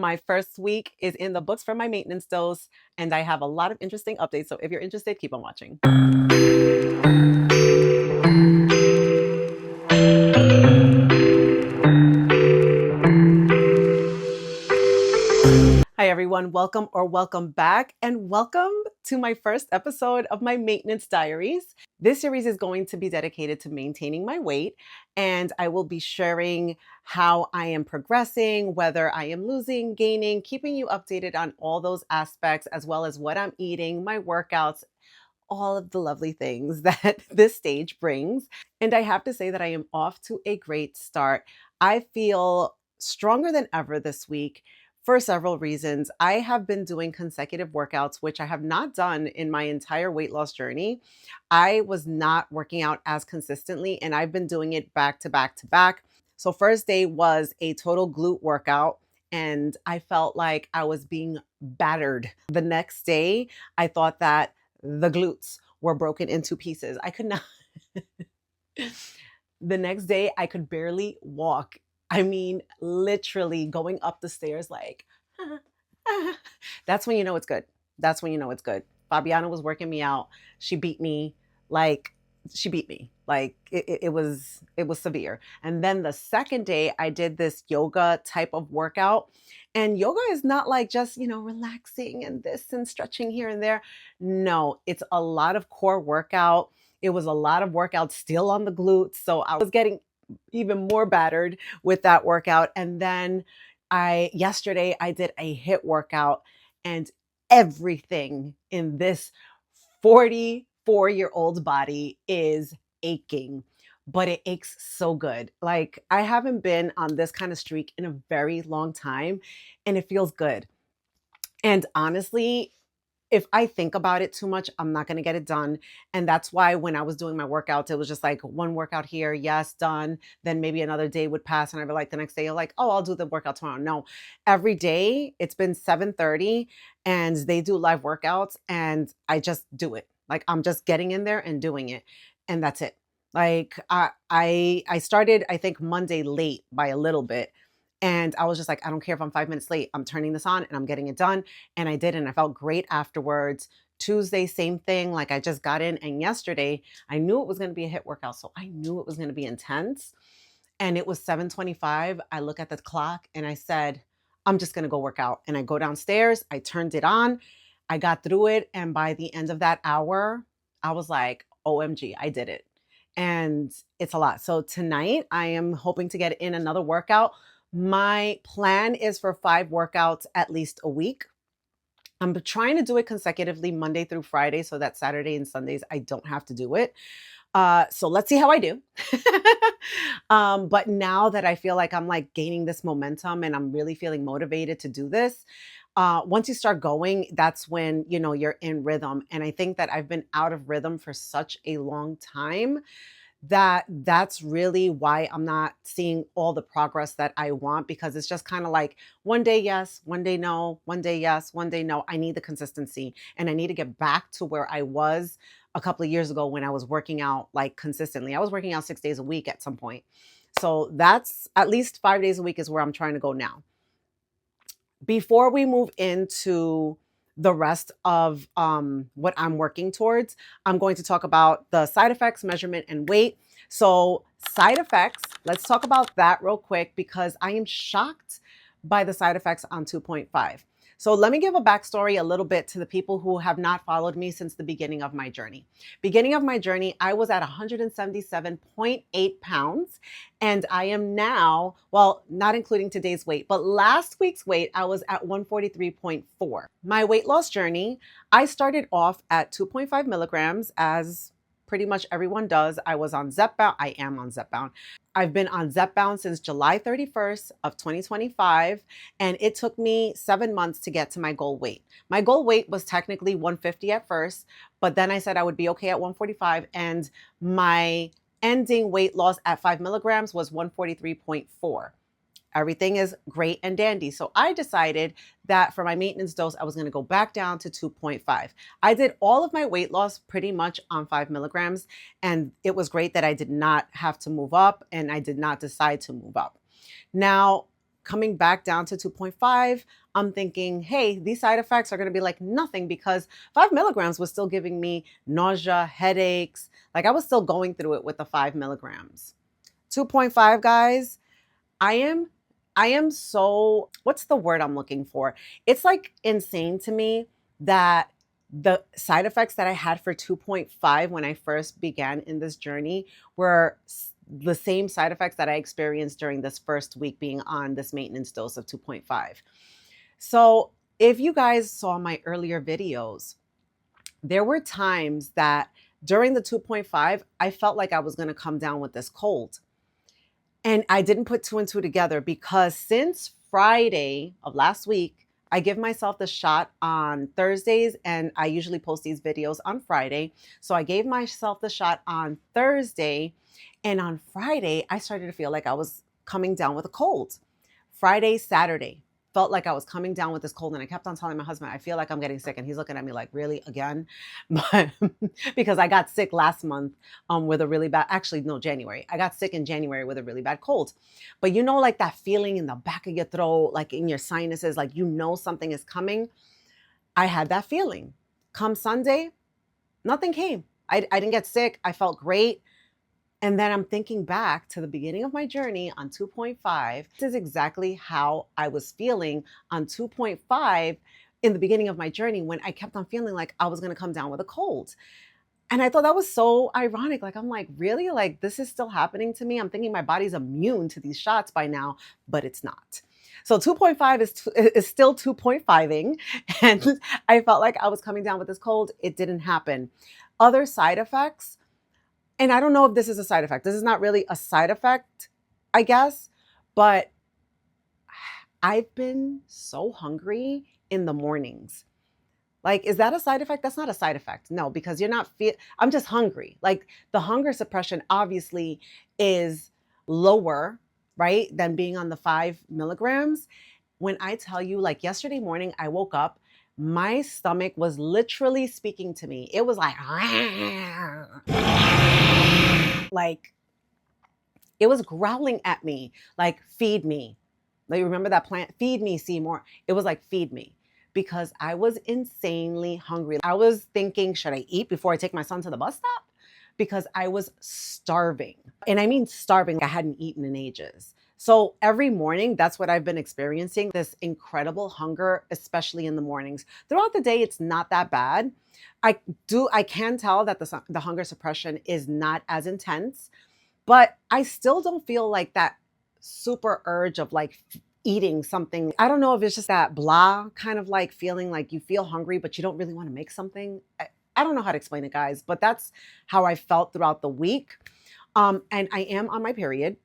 My first week is in the books for my maintenance dose, and I have a lot of interesting updates. So if you're interested, keep on watching. Hi, everyone. Welcome back, and welcome to my first episode of my Maintenance Diaries. This series is going to be dedicated to maintaining my weight, and I will be sharing how I am progressing, whether I am losing, gaining, keeping you updated on all those aspects, as well as what I'm eating, my workouts, all of the lovely things that this stage brings. And I have to say that I am off to a great start. I feel stronger than ever this week for several reasons. I have been doing consecutive workouts, which I have not done in my entire weight loss journey. I was not working out as consistently, and I've been doing it back to back to back. So, first day was a total glute workout, and I felt like I was being battered. The next day, I thought that the glutes were broken into pieces. I could not. The next day, I could barely walk. I mean, literally going up the stairs like, that's when you know it's good. That's when you know it's good. Fabiana was working me out. She beat me like she beat me. Like it was severe. And then the second day I did this yoga type of workout. And yoga is not like just, relaxing and this and stretching here and there. No, it's a lot of core workout. It was a lot of workout still on the glutes. So I was getting even more battered with that workout. And then yesterday I did a HIIT workout, and everything in this 44-year-old body is aching, but it aches so good. Like, I haven't been on this kind of streak in a very long time, and it feels good. And honestly, if I think about it too much, I'm not going to get it done. And that's why when I was doing my workouts, it was just like one workout here, yes, done. Then maybe another day would pass, and I'd be like the next day, you're like, oh, I'll do the workout tomorrow. No, every day it's been 7:30, and they do live workouts, and I just do it. Like, I'm just getting in there and doing it, and that's it. Like, I started, I think, Monday late by a little bit. And I was just like, I don't care if I'm 5 minutes late. I'm turning this on and I'm getting it done. And I did, and I felt great afterwards. Tuesday, same thing. Like, I just got in, and yesterday I knew it was going to be a HIIT workout, so I knew it was going to be intense. And it was 7:25. I look at the clock and I said, I'm just going to go work out. And I go downstairs. I turned it on. I got through it, and by the end of that hour, I was like, OMG, I did it. And it's a lot. So tonight I am hoping to get in another workout. My plan is for 5 workouts at least a week. I'm trying to do it consecutively Monday through Friday so that Saturday and Sundays I don't have to do it. So let's see how I do. But now that I feel like I'm like gaining this momentum and I'm really feeling motivated to do this, once you start going, that's when you're in rhythm. And I think that I've been out of rhythm for such a long time that's really why I'm not seeing all the progress that I want, because it's just kind of like one day yes, one day no, one day yes, one day no. I need the consistency, and I need to get back to where I was a couple of years ago when I was working out like consistently. I was working out 6 days a week at some point. So that's at least 5 days a week is where I'm trying to go now. Before we move into the rest of what I'm working towards, I'm going to talk about the side effects, measurement, and weight. So, side effects, let's talk about that real quick because I am shocked by the side effects on 2.5. So let me give a backstory a little bit to the people who have not followed me since the beginning of my journey. Beginning of my journey, I was at 177.8 pounds, and I am now, well, not including today's weight, but last week's weight, I was at 143.4. My weight loss journey, I started off at 2.5 milligrams, as pretty much everyone does. I was on Zepbound. I am on Zepbound. I've been on Zepbound since July 31st of 2025, and it took me 7 months to get to my goal weight. My goal weight was technically 150 at first, but then I said I would be okay at 145, and my ending weight loss at 5 milligrams was 143.4. Everything is great and dandy. So I decided that for my maintenance dose, I was going to go back down to 2.5. I did all of my weight loss pretty much on 5 milligrams. And it was great that I did not have to move up, and I did not decide to move up. Now, coming back down to 2.5, I'm thinking, hey, these side effects are going to be like nothing because 5 milligrams was still giving me nausea, headaches. Like I was still going through it with the 5 milligrams. 2.5, guys, I am I am so, what's the word I'm looking for? It's like insane to me that the side effects that I had for 2.5 when I first began in this journey were the same side effects that I experienced during this first week being on this maintenance dose of 2.5. So, if you guys saw my earlier videos, there were times that during the 2.5, I felt like I was going to come down with this cold. And I didn't put two and two together because since Friday of last week, I give myself the shot on Thursdays and I usually post these videos on Friday. So I gave myself the shot on Thursday, and on Friday, I started to feel like I was coming down with a cold. Friday, Saturday, felt like I was coming down with this cold, and I kept on telling my husband, I feel like I'm getting sick. And he's looking at me like, really, again? But because I got sick last month with a really bad, actually, no, January. I got sick in January with a really bad cold. But you know, like that feeling in the back of your throat, like in your sinuses, like you know something is coming. I had that feeling. Come Sunday, nothing came. I didn't get sick. I felt great. And then I'm thinking back to the beginning of my journey on 2.5. This is exactly how I was feeling on 2.5 in the beginning of my journey when I kept on feeling like I was going to come down with a cold. And I thought that was so ironic. Like, I'm like, really? Like, this is still happening to me? I'm thinking my body's immune to these shots by now, but it's not. So 2.5 is still 2.5ing. And I felt like I was coming down with this cold. It didn't happen. Other side effects, and I don't know if this is a side effect. This is not really a side effect, I guess, but I've been so hungry in the mornings. Like, is that a side effect? That's not a side effect. No, because you're not I'm just hungry. Like the hunger suppression obviously is lower, right, than being on the 5 milligrams. When I tell you, like yesterday morning, I woke up, my stomach was literally speaking to me. It was like it was growling at me, like, feed me. Like, remember that plant? Feed me, Seymour. It was like, feed me. Because I was insanely hungry. I was thinking, should I eat before I take my son to the bus stop? Because I was starving. And I mean starving. I hadn't eaten in ages. So every morning, that's what I've been experiencing, this incredible hunger, especially in the mornings. Throughout the day, it's not that bad. I can tell that the hunger suppression is not as intense, but I still don't feel like that super urge of like eating something. I don't know if it's just that blah kind of like feeling like you feel hungry, but you don't really want to make something. I don't know how to explain it, guys, but that's how I felt throughout the week. And I am on my period.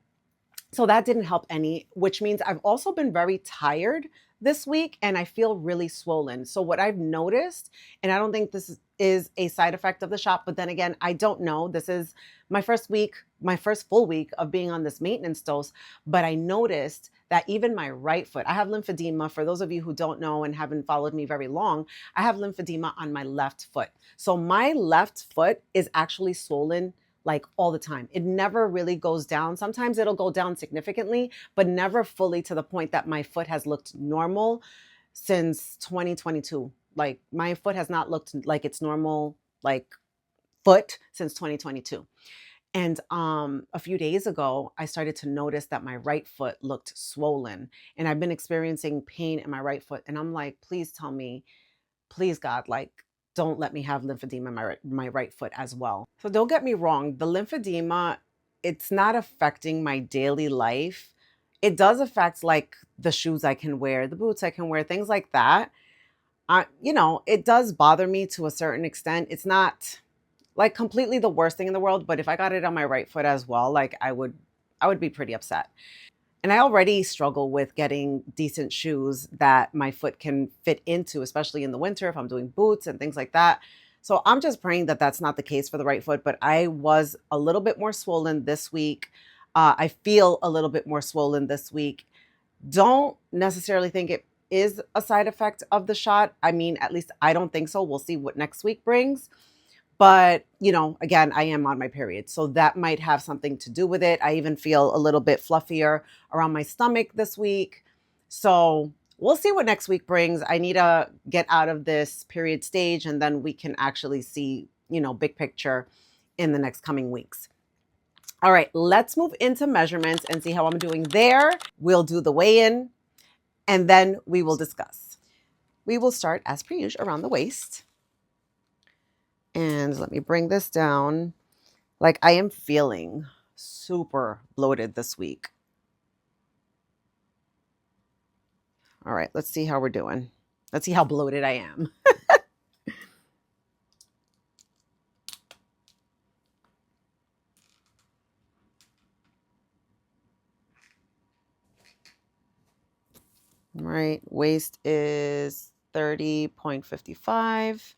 So that didn't help any, which means I've also been very tired this week and I feel really swollen. So what I've noticed, and I don't think this is a side effect of the shot, but then again, I don't know. This is my first week, my first full week of being on this maintenance dose, but I noticed that even my right foot, I have lymphedema. For those of you who don't know and haven't followed me very long, I have lymphedema on my left foot. So my left foot is actually swollen like all the time. It never really goes down. Sometimes it'll go down significantly, but never fully to the point that my foot has looked normal since 2022. Like my foot has not looked like its normal like foot since 2022. And a few days ago, I started to notice that my right foot looked swollen, and I've been experiencing pain in my right foot. And I'm like, please tell me, please God, like, don't let me have lymphedema in my right foot as well. So don't get me wrong, the lymphedema, it's not affecting my daily life. It does affect like the shoes I can wear, the boots I can wear, things like that. It does bother me to a certain extent. It's not like completely the worst thing in the world, but if I got it on my right foot as well, like I would be pretty upset. And I already struggle with getting decent shoes that my foot can fit into, especially in the winter if I'm doing boots and things like that. So I'm just praying that that's not the case for the right foot. But I was a little bit more swollen this week. I feel a little bit more swollen this week. Don't necessarily think it is a side effect of the shot. I mean, at least I don't think so. We'll see what next week brings. But, again, I am on my period. So that might have something to do with it. I even feel a little bit fluffier around my stomach this week. So we'll see what next week brings. I need to get out of this period stage, and then we can actually see, big picture in the next coming weeks. All right, let's move into measurements and see how I'm doing there. We'll do the weigh-in, and then we will discuss. We will start, as per usual, around the waist. And let me bring this down. Like, I am feeling super bloated this week. All right, let's see how we're doing. Let's see how bloated I am. All right, waist is 30.55.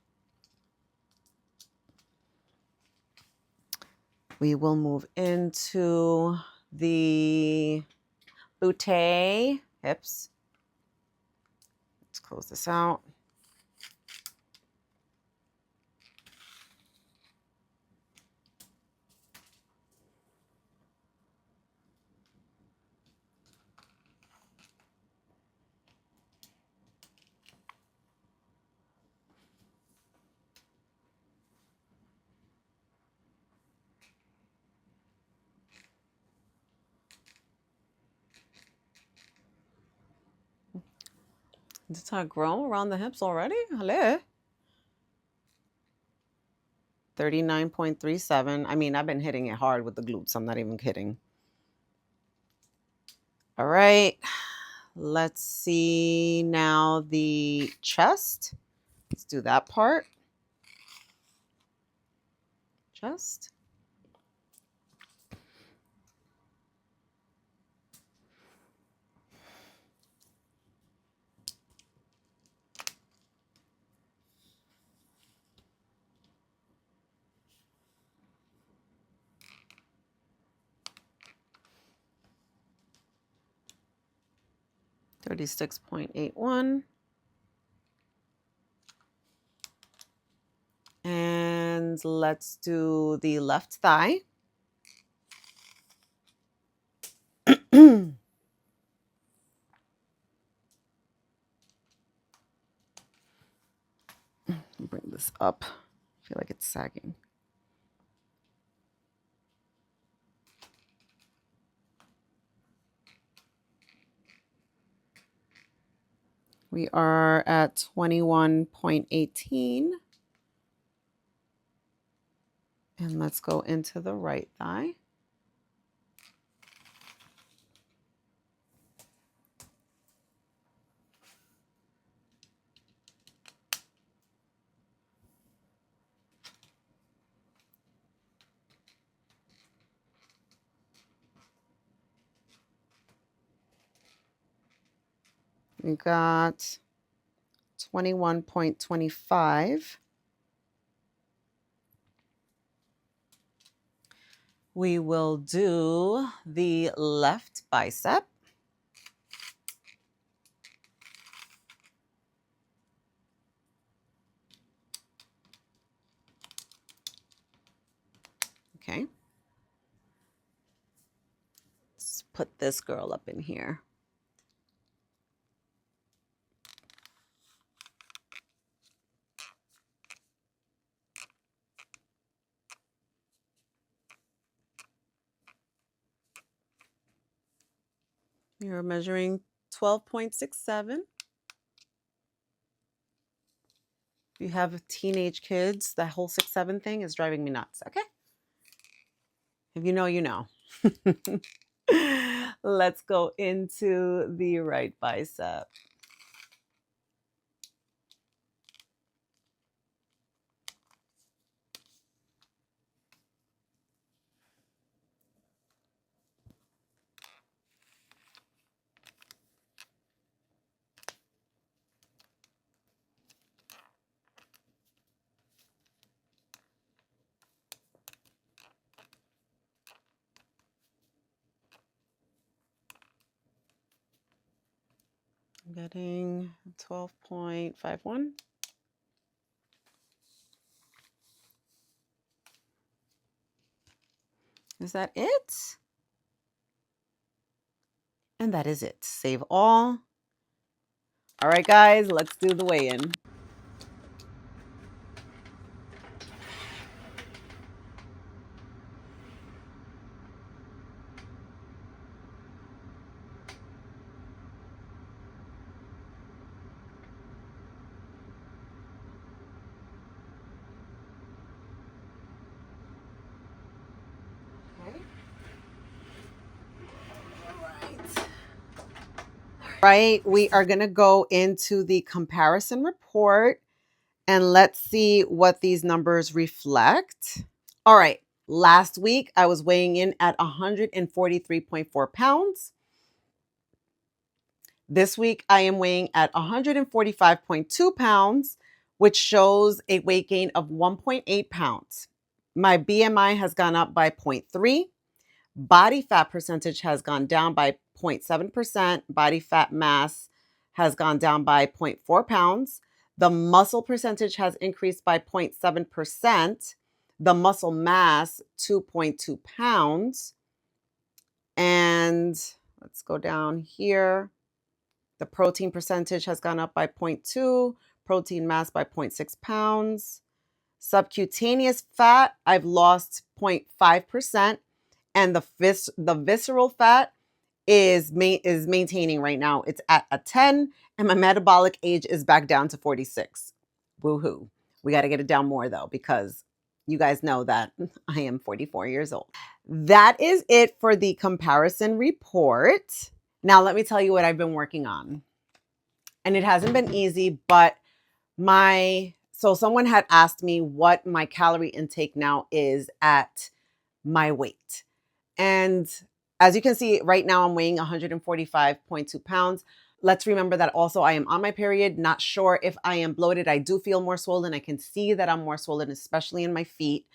We will move into the bootay hips. Let's close this out. Did I grow around the hips already? Hello. 39.37. I mean, I've been hitting it hard with the glutes. I'm not even kidding. All right. Let's see now the chest. Let's do that part. Chest. $36.81. And let's do the left thigh. Bring this up. I feel like it's sagging. We are at 21.18. And let's go into the right thigh. We got 21.25. We will do the left bicep. Okay. Let's put this girl up in here. You're measuring 12.67. If you have teenage kids, that whole 6'7" thing is driving me nuts, okay? If you know, you know. Let's go into the right bicep. I'm getting 12.51. Is that it? And that is it. Save all. All right, guys, let's do the weigh-in. Right, we are going to go into the comparison report and let's see what these numbers reflect. All right, last week I was weighing in at 143.4 pounds. This week I am weighing at 145.2 pounds, which shows a weight gain of 1.8 pounds. My BMI has gone up by 0.3. Body fat percentage has gone down by 0.7%. Body fat mass has gone down by 0.4 pounds. The muscle percentage has increased by 0.7%. The muscle mass, 2.2 pounds. And let's go down here. The protein percentage has gone up by 0.2, protein mass by 0.6 pounds. Subcutaneous fat, I've lost 0.5%. And the visceral fat is maintaining right now. It's at a 10, and my metabolic age is back down to 46. Woohoo. We got to get it down more though, because you guys know that I am 44 years old. That is it for the comparison report. Now let me tell you what I've been working on. And it hasn't been easy, but so someone had asked me what my calorie intake now is at my weight. And as you can see, right now I'm weighing 145.2 pounds. Let's remember that also I am on my period, not sure if I am bloated. I do feel more swollen. I can see that I'm more swollen, especially in my feet.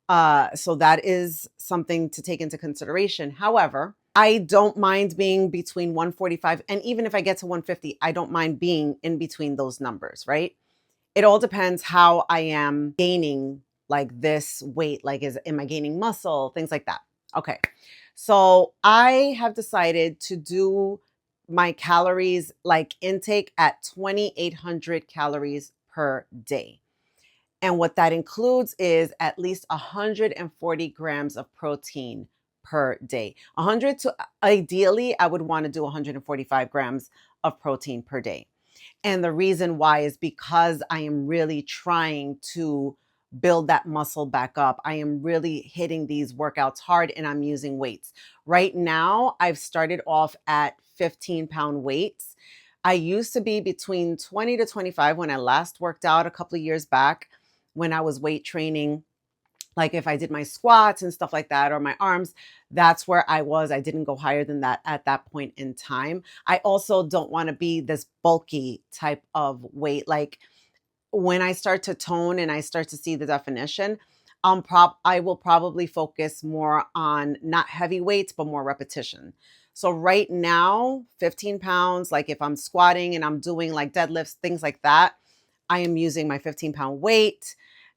So that is something to take into consideration. However, I don't mind being between 145, and even if I get to 150, I don't mind being in between those numbers, right? It all depends how I am gaining like this weight. Like, am I gaining muscle? Things like that. Okay. So I have decided to do my calories like intake at 2,800 calories per day. And what that includes is at least 140 grams of protein per day. 100 to ideally, I would want to do 145 grams of protein per day. And the reason why is because I am really trying to build that muscle back up. I am really hitting these workouts hard and I'm using weights. Right now, I've started off at 15-pound weights. I used to be between 20 to 25 when I last worked out a couple of years back when I was weight training. Like if I did my squats and stuff like that, or my arms, that's where I was. I didn't go higher than that at that point in time. I also don't want to be this bulky type of weight. Like when I start to tone and I start to see the definition, I will probably focus more on not heavy weights, but more repetition. So right now, 15 pounds, like if I'm squatting and I'm doing like deadlifts, things like that, I am using my 15-pound weight.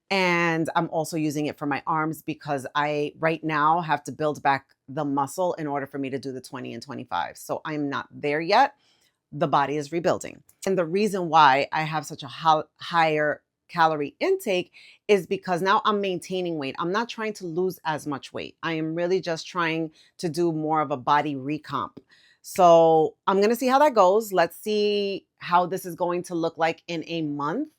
And I'm also using it for my arms because I right now have to build back the muscle in order for me to do the 20 and 25. So I'm not there yet. The body is rebuilding. And the reason why I have such a higher calorie intake is because now I'm maintaining weight. I'm not trying to lose as much weight. I am really just trying to do more of a body recomp. So I'm going to see how that goes. Let's see how this is going to look like in a month.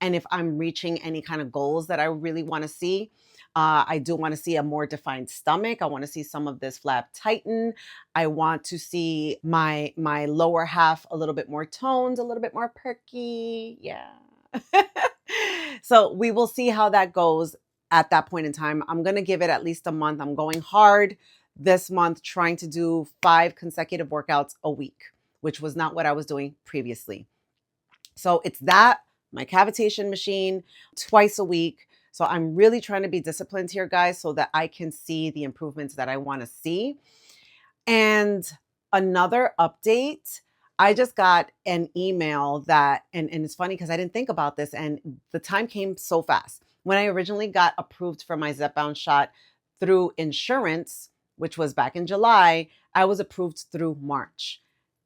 And if I'm reaching any kind of goals that I really want to see. I do want to see a more defined stomach. I want to see some of this flab tighten. I want to see my lower half a little bit more toned, a little bit more perky. Yeah. So we will see how that goes at that point in time. I'm going to give it at least a month. I'm going hard this month, trying to do 5 consecutive workouts a week, which was not what I was doing previously. So it's that, my cavitation machine, twice a week. So I'm really trying to be disciplined here, guys, so that I can see the improvements that I want to see. And another update, I just got an email that, and it's funny because I didn't think about this and the time came so fast. When I originally got approved for my Zepbound shot through insurance, which was back in July, I was approved through March.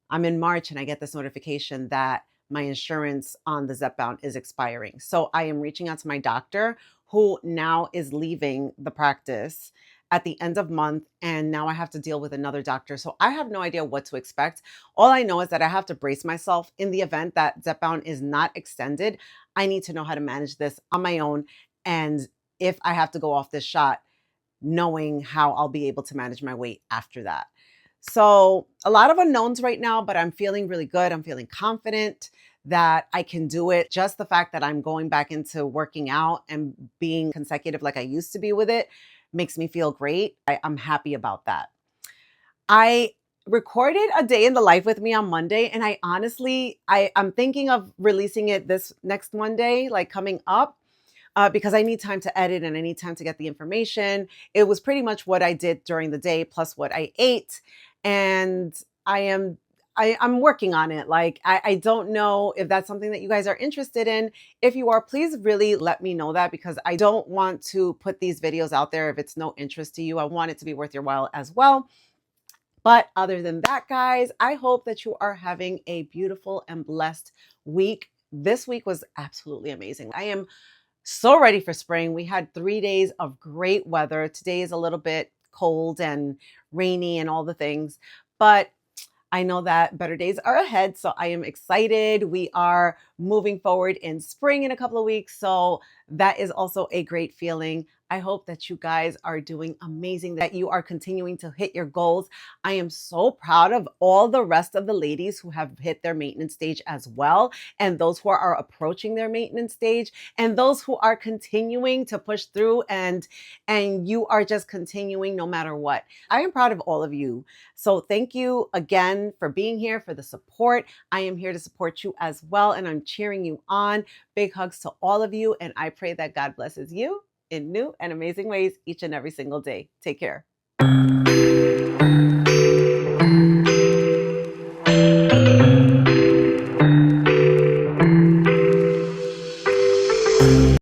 I'm in March and I get this notification that my insurance on the Zepbound is expiring. So I am reaching out to my doctor, who now is leaving the practice at the end of month, and now I have to deal with another doctor. So I have no idea what to expect. All I know is that I have to brace myself in the event that Zepbound is not extended. I need to know how to manage this on my own. And if I have to go off this shot, knowing how I'll be able to manage my weight after that. So, a lot of unknowns right now, but I'm feeling really good. I'm feeling confident that I can do it. Just the fact that I'm going back into working out and being consecutive like I used to be with it makes me feel great. I'm happy about that. I recorded a day in the life with me on Monday, and I honestly, I'm thinking of releasing it this next Monday, like coming up, because I need time to edit and I need time to get the information. It was pretty much what I did during the day plus what I ate. And I am I'm working on it. Like I don't know if that's something that you guys are interested in. If you are, please really let me know that, because I don't want to put these videos out there if it's no interest to you. I want it to be worth your while as well. But other than that, guys, I hope that you are having a beautiful and blessed week. This week was absolutely amazing. I am so ready for spring. We had 3 days of great weather. Today is a little bit cold and rainy and all the things, but I know that better days are ahead. So I am excited. We are moving forward in spring in a couple of weeks. So that is also a great feeling. I hope that you guys are doing amazing, that you are continuing to hit your goals. I am so proud of all the rest of the ladies who have hit their maintenance stage as well, and those who are approaching their maintenance stage, and those who are continuing to push through, and you are just continuing no matter what. I am proud of all of you. So thank you again for being here, for the support. I am here to support you as well, and I'm cheering you on. Big hugs to all of you, and I pray that God blesses you in new and amazing ways each and every single day. Take care.